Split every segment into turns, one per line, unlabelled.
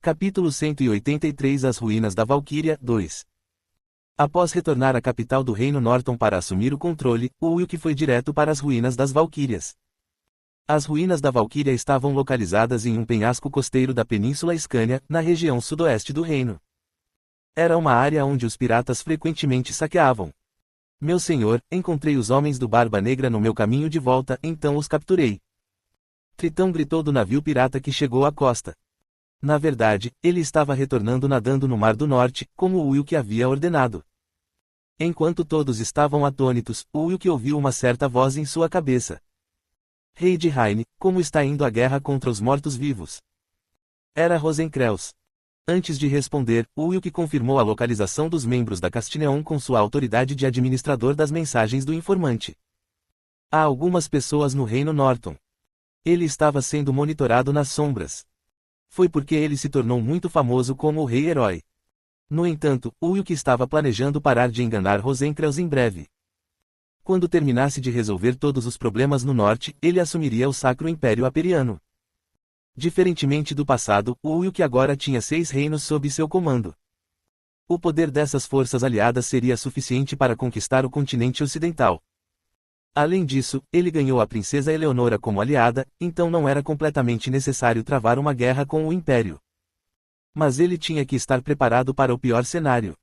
Capítulo 183 As Ruínas da Valquíria 2. Após retornar à capital do Reino Norton para assumir o controle, o Wilk foi direto para as ruínas das Valquírias. As ruínas da Valquíria estavam localizadas em um penhasco costeiro da Península Escânia, na região sudoeste do reino. Era uma área onde os piratas frequentemente saqueavam. Meu senhor, encontrei os homens do Barba Negra no meu caminho de volta, então os capturei. Tritão gritou do navio pirata que chegou à costa. Na verdade, ele estava retornando nadando no Mar do Norte, como o Wilk havia ordenado. Enquanto todos estavam atônitos, o Wilk ouviu uma certa voz em sua cabeça. Rei de Raine, como está indo a guerra contra os mortos-vivos? Era Rosencreus. Antes de responder, o Wilk confirmou a localização dos membros da Castineon com sua autoridade de administrador das mensagens do informante. Há algumas pessoas no Reino Norton. Ele estava sendo monitorado nas sombras. Foi porque ele se tornou muito famoso como o rei-herói. No entanto, o Wilk estava planejando parar de enganar Rosencreus em breve. Quando terminasse de resolver todos os problemas no norte, ele assumiria o Sacro Império Aperiano. Diferentemente do passado, o Wilk agora tinha 6 reinos sob seu comando. O poder dessas forças aliadas seria suficiente para conquistar o continente ocidental. Além disso, ele ganhou a princesa Eleonora como aliada, então não era completamente necessário travar uma guerra com o Império. Mas ele tinha que estar preparado para o pior cenário.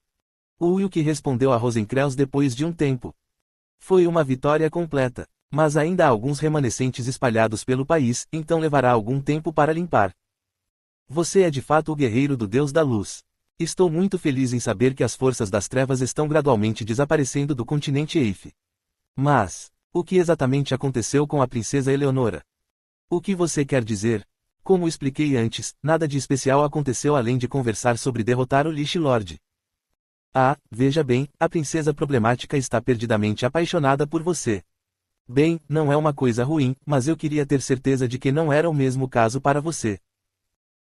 O Wilk respondeu a Rosencreus depois de um tempo. Foi uma vitória completa, mas ainda há alguns remanescentes espalhados pelo país, então levará algum tempo para limpar. Você é de fato o guerreiro do Deus da Luz. Estou muito feliz em saber que as forças das trevas estão gradualmente desaparecendo do continente Eif. Mas o que exatamente aconteceu com a princesa Eleonora? O que você quer dizer? Como expliquei antes, nada de especial aconteceu além de conversar sobre derrotar o Lich Lord. Ah, veja bem, a princesa problemática está perdidamente apaixonada por você. Bem, não é uma coisa ruim, mas eu queria ter certeza de que não era o mesmo caso para você.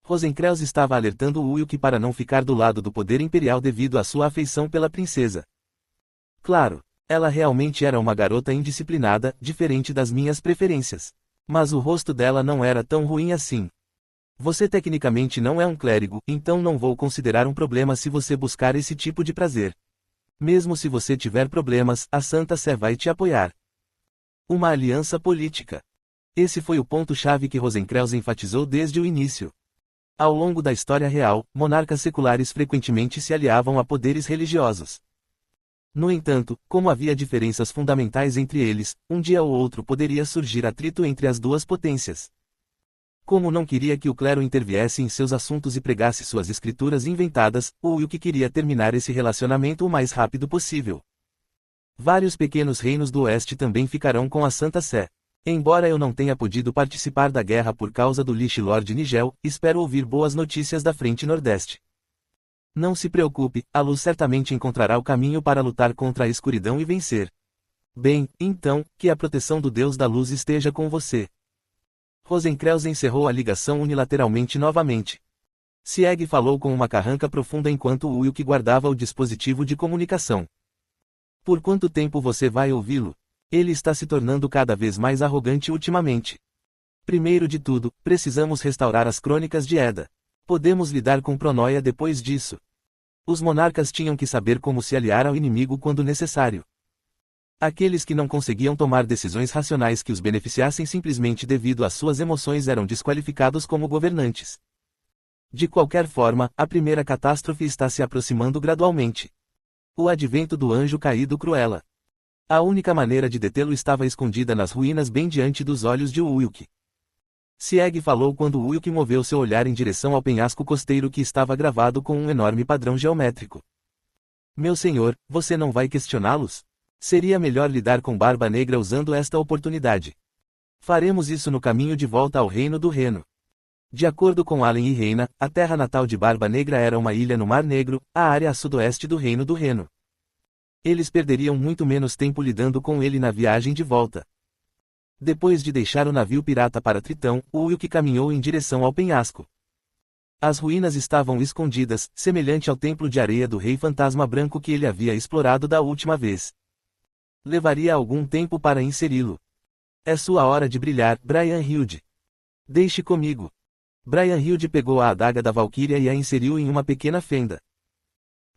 Rosencreus estava alertando o Wilk para não ficar do lado do poder imperial devido à sua afeição pela princesa. Claro. Ela realmente era uma garota indisciplinada, diferente das minhas preferências. Mas o rosto dela não era tão ruim assim. Você tecnicamente não é um clérigo, então não vou considerar um problema se você buscar esse tipo de prazer. Mesmo se você tiver problemas, a Santa Sé vai te apoiar. Uma aliança política. Esse foi o ponto-chave que Rosencreus enfatizou desde o início. Ao longo da história real, monarcas seculares frequentemente se aliavam a poderes religiosos. No entanto, como havia diferenças fundamentais entre eles, um dia ou outro poderia surgir atrito entre as duas potências. Como não queria que o clero interviesse em seus assuntos e pregasse suas escrituras inventadas, o Wilk queria terminar esse relacionamento o mais rápido possível. Vários pequenos reinos do oeste também ficarão com a Santa Sé. Embora eu não tenha podido participar da guerra por causa do Lich Lord Nigel, espero ouvir boas notícias da frente nordeste. Não se preocupe, a luz certamente encontrará o caminho para lutar contra a escuridão e vencer. Bem, então, que a proteção do Deus da Luz esteja com você. Rosencreus encerrou a ligação unilateralmente novamente. Sieg falou com uma carranca profunda enquanto o Wilk guardava o dispositivo de comunicação. Por quanto tempo você vai ouvi-lo? Ele está se tornando cada vez mais arrogante ultimamente. Primeiro de tudo, precisamos restaurar as crônicas de Eda. Podemos lidar com Pronoia depois disso. Os monarcas tinham que saber como se aliar ao inimigo quando necessário. Aqueles que não conseguiam tomar decisões racionais que os beneficiassem simplesmente devido às suas emoções eram desqualificados como governantes. De qualquer forma, a primeira catástrofe está se aproximando gradualmente. O advento do anjo caído Cruella. A única maneira de detê-lo estava escondida nas ruínas bem diante dos olhos de Wilk. Sieg falou quando Wilk moveu seu olhar em direção ao penhasco costeiro que estava gravado com um enorme padrão geométrico. Meu senhor, você não vai questioná-los? Seria melhor lidar com Barba Negra usando esta oportunidade. Faremos isso no caminho de volta ao Reino do Reno. De acordo com Allen e Reina, a terra natal de Barba Negra era uma ilha no Mar Negro, a área a sudoeste do Reino do Reno. Eles perderiam muito menos tempo lidando com ele na viagem de volta. Depois de deixar o navio pirata para Tritão, o Wilk caminhou em direção ao penhasco. As ruínas estavam escondidas, semelhante ao templo de areia do Rei Fantasma Branco que ele havia explorado da última vez. Levaria algum tempo para inseri-lo. É sua hora de brilhar, Brian Hilde. Deixe comigo. Brynhilde pegou a adaga da Valquíria e a inseriu em uma pequena fenda.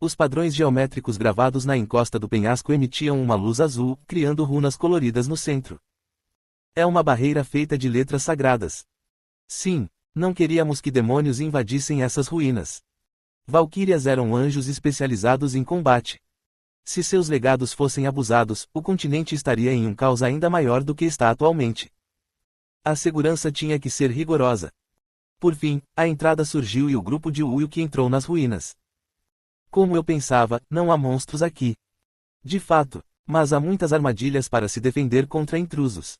Os padrões geométricos gravados na encosta do penhasco emitiam uma luz azul, criando runas coloridas no centro. É uma barreira feita de letras sagradas. Sim, não queríamos que demônios invadissem essas ruínas. Valquírias eram anjos especializados em combate. Se seus legados fossem abusados, o continente estaria em um caos ainda maior do que está atualmente. A segurança tinha que ser rigorosa. Por fim, a entrada surgiu e o grupo de Ulk entrou nas ruínas. Como eu pensava, não há monstros aqui. De fato, mas há muitas armadilhas para se defender contra intrusos.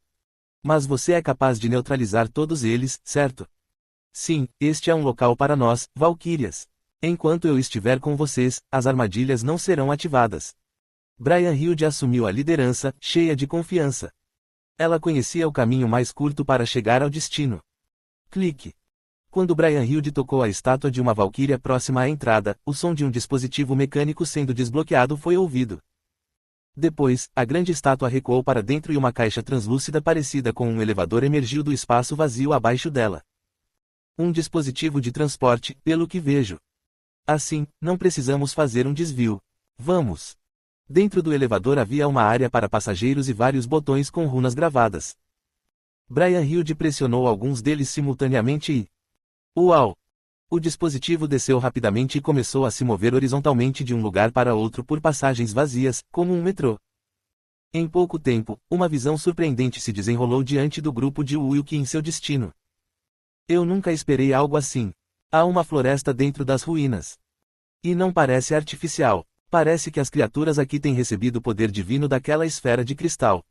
Mas você é capaz de neutralizar todos eles, certo? Sim, este é um local para nós, Valquírias. Enquanto eu estiver com vocês, as armadilhas não serão ativadas. Brynhilde assumiu a liderança, cheia de confiança. Ela conhecia o caminho mais curto para chegar ao destino. Clique. Quando Brynhilde tocou a estátua de uma valquíria próxima à entrada, o som de um dispositivo mecânico sendo desbloqueado foi ouvido. Depois, a grande estátua recuou para dentro e uma caixa translúcida parecida com um elevador emergiu do espaço vazio abaixo dela. Um dispositivo de transporte, pelo que vejo. Assim, não precisamos fazer um desvio. Vamos! Dentro do elevador havia uma área para passageiros e vários botões com runas gravadas. Brynhilde pressionou alguns deles simultaneamente e... Uau! O dispositivo desceu rapidamente e começou a se mover horizontalmente de um lugar para outro por passagens vazias, como um metrô. Em pouco tempo, uma visão surpreendente se desenrolou diante do grupo de Ulk em seu destino. Eu nunca esperei algo assim. Há uma floresta dentro das ruínas. E não parece artificial. Parece que as criaturas aqui têm recebido o poder divino daquela esfera de cristal.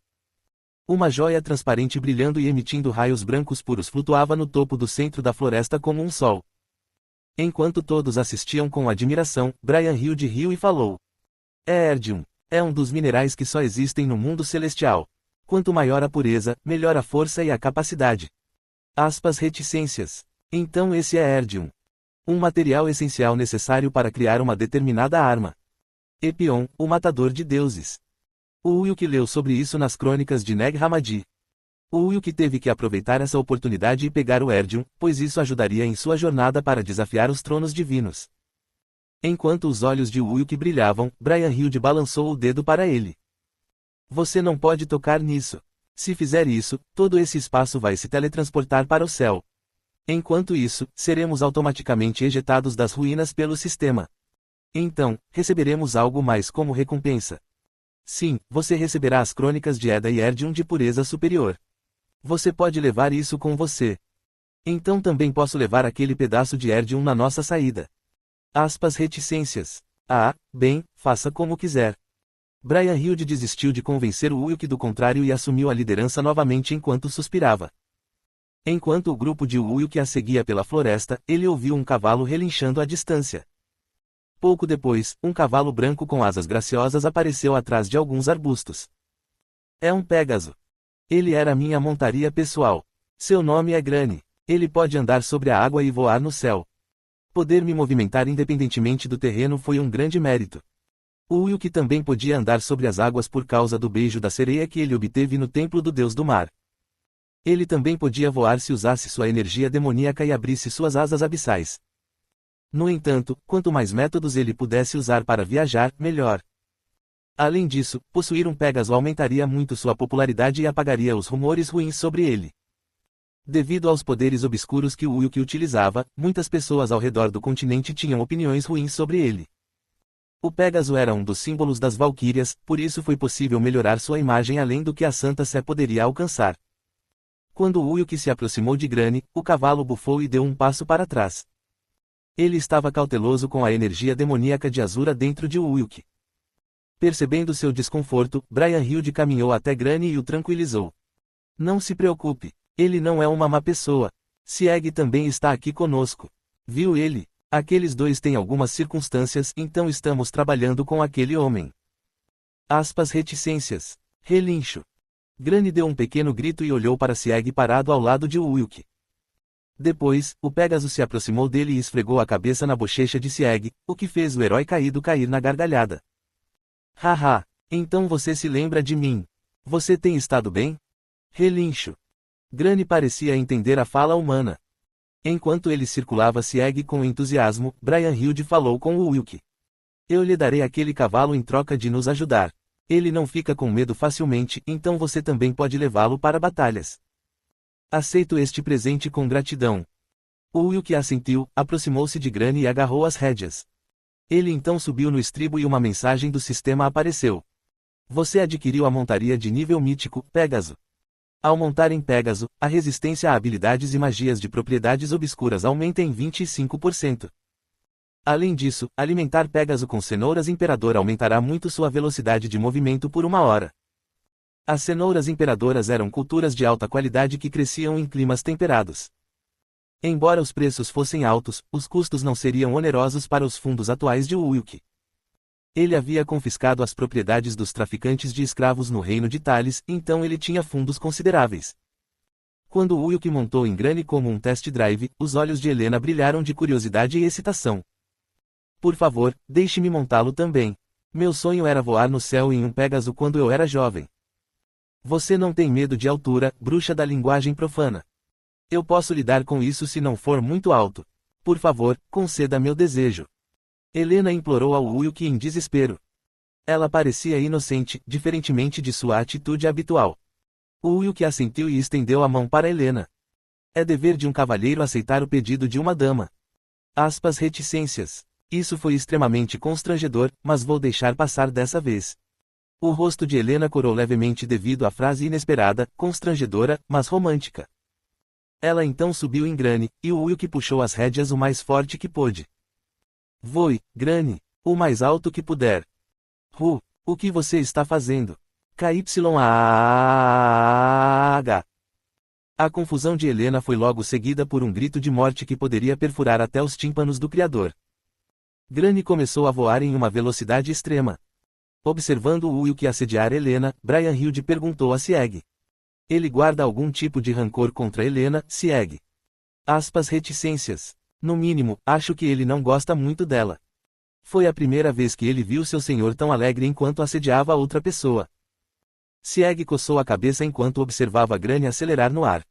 Uma joia transparente brilhando e emitindo raios brancos puros flutuava no topo do centro da floresta como um sol. Enquanto todos assistiam com admiração, Brynhilde riu e falou. É Erdium. É um dos minerais que só existem no mundo celestial. Quanto maior a pureza, melhor a força e a capacidade. Aspas reticências. Então esse é Erdium. Um material essencial necessário para criar uma determinada arma. Epion, o matador de deuses. O Ulk leu sobre isso nas crônicas de Neg Hammadi. O Ulk teve que aproveitar essa oportunidade e pegar o Erdium, pois isso ajudaria em sua jornada para desafiar os tronos divinos. Enquanto os olhos de Ulk brilhavam, Brynhilde balançou o dedo para ele. Você não pode tocar nisso. Se fizer isso, todo esse espaço vai se teletransportar para o céu. Enquanto isso, seremos automaticamente ejetados das ruínas pelo sistema. Então, receberemos algo mais como recompensa. Sim, você receberá as crônicas de Eda e Erdium de pureza superior. Você pode levar isso com você. Então também posso levar aquele pedaço de Erdium na nossa saída. Aspas reticências. Ah, bem, faça como quiser. Brynhilde desistiu de convencer o Ulk do contrário e assumiu a liderança novamente enquanto suspirava. Enquanto o grupo de Ulk a seguia pela floresta, ele ouviu um cavalo relinchando à distância. Pouco depois, um cavalo branco com asas graciosas apareceu atrás de alguns arbustos. É um Pégaso. Ele era minha montaria pessoal. Seu nome é Grani. Ele pode andar sobre a água e voar no céu. Poder me movimentar independentemente do terreno foi um grande mérito. O Ulk também podia andar sobre as águas por causa do beijo da sereia que ele obteve no templo do deus do mar. Ele também podia voar se usasse sua energia demoníaca e abrisse suas asas abissais. No entanto, quanto mais métodos ele pudesse usar para viajar, melhor. Além disso, possuir um Pégaso aumentaria muito sua popularidade e apagaria os rumores ruins sobre ele. Devido aos poderes obscuros que o Ulk utilizava, muitas pessoas ao redor do continente tinham opiniões ruins sobre ele. O Pégaso era um dos símbolos das Valquírias, por isso foi possível melhorar sua imagem além do que a Santa Sé poderia alcançar. Quando o Ulk se aproximou de Grani, o cavalo bufou e deu um passo para trás. Ele estava cauteloso com a energia demoníaca de Azura dentro de Ulk. Percebendo seu desconforto, Brynhilde caminhou até Grani e o tranquilizou. Não se preocupe, ele não é uma má pessoa. Sieg também está aqui conosco. Viu ele? Aqueles dois têm algumas circunstâncias, então estamos trabalhando com aquele homem. Aspas reticências. Relincho. Grani deu um pequeno grito e olhou para Sieg parado ao lado de Ulk. Depois, o Pégaso se aproximou dele e esfregou a cabeça na bochecha de Sieg, o que fez o herói caído cair na gargalhada. Haha, então você se lembra de mim. Você tem estado bem? Relincho. Grani parecia entender a fala humana. Enquanto ele circulava Sieg com entusiasmo, Brynhild falou com o Wilk. Eu lhe darei aquele cavalo em troca de nos ajudar. Ele não fica com medo facilmente, então você também pode levá-lo para batalhas. Aceito este presente com gratidão. O Wilk assentiu, aproximou-se de Grani e agarrou as rédeas. Ele então subiu no estribo e uma mensagem do sistema apareceu. Você adquiriu a montaria de nível mítico, Pégaso. Ao montar em Pégaso, a resistência a habilidades e magias de propriedades obscuras aumenta em 25%. Além disso, alimentar Pégaso com cenouras Imperador aumentará muito sua velocidade de movimento por 1 hora. As cenouras Imperadoras eram culturas de alta qualidade que cresciam em climas temperados. Embora os preços fossem altos, os custos não seriam onerosos para os fundos atuais de Wilk. Ele havia confiscado as propriedades dos traficantes de escravos no reino de Thales, então ele tinha fundos consideráveis. Quando Wilk montou em Grani como um test drive, os olhos de Helena brilharam de curiosidade e excitação. Por favor, deixe-me montá-lo também. Meu sonho era voar no céu em um Pégaso quando eu era jovem. Você não tem medo de altura, bruxa da linguagem profana. Eu posso lidar com isso se não for muito alto. Por favor, conceda meu desejo. Helena implorou ao Wilk em desespero. Ela parecia inocente, diferentemente de sua atitude habitual. O Wilk assentiu e estendeu a mão para Helena. É dever de um cavalheiro aceitar o pedido de uma dama. Reticências. Isso foi extremamente constrangedor, mas vou deixar passar dessa vez. O rosto de Helena corou levemente devido à frase inesperada, constrangedora, mas romântica. Ela então subiu em Grani, e o Wilk puxou as rédeas o mais forte que pôde. Voe, Grani, o mais alto que puder. O que você está fazendo? KYAH. A confusão de Helena foi logo seguida por um grito de morte que poderia perfurar até os tímpanos do Criador. Grani começou a voar em uma velocidade extrema. Observando o Wilk assediar Helena, Brynhild perguntou a Sieg. Ele guarda algum tipo de rancor contra Helena, Sieg? Reticências. No mínimo, acho que ele não gosta muito dela. Foi a primeira vez que ele viu seu senhor tão alegre enquanto assediava outra pessoa. Sieg coçou a cabeça enquanto observava Grani acelerar no ar.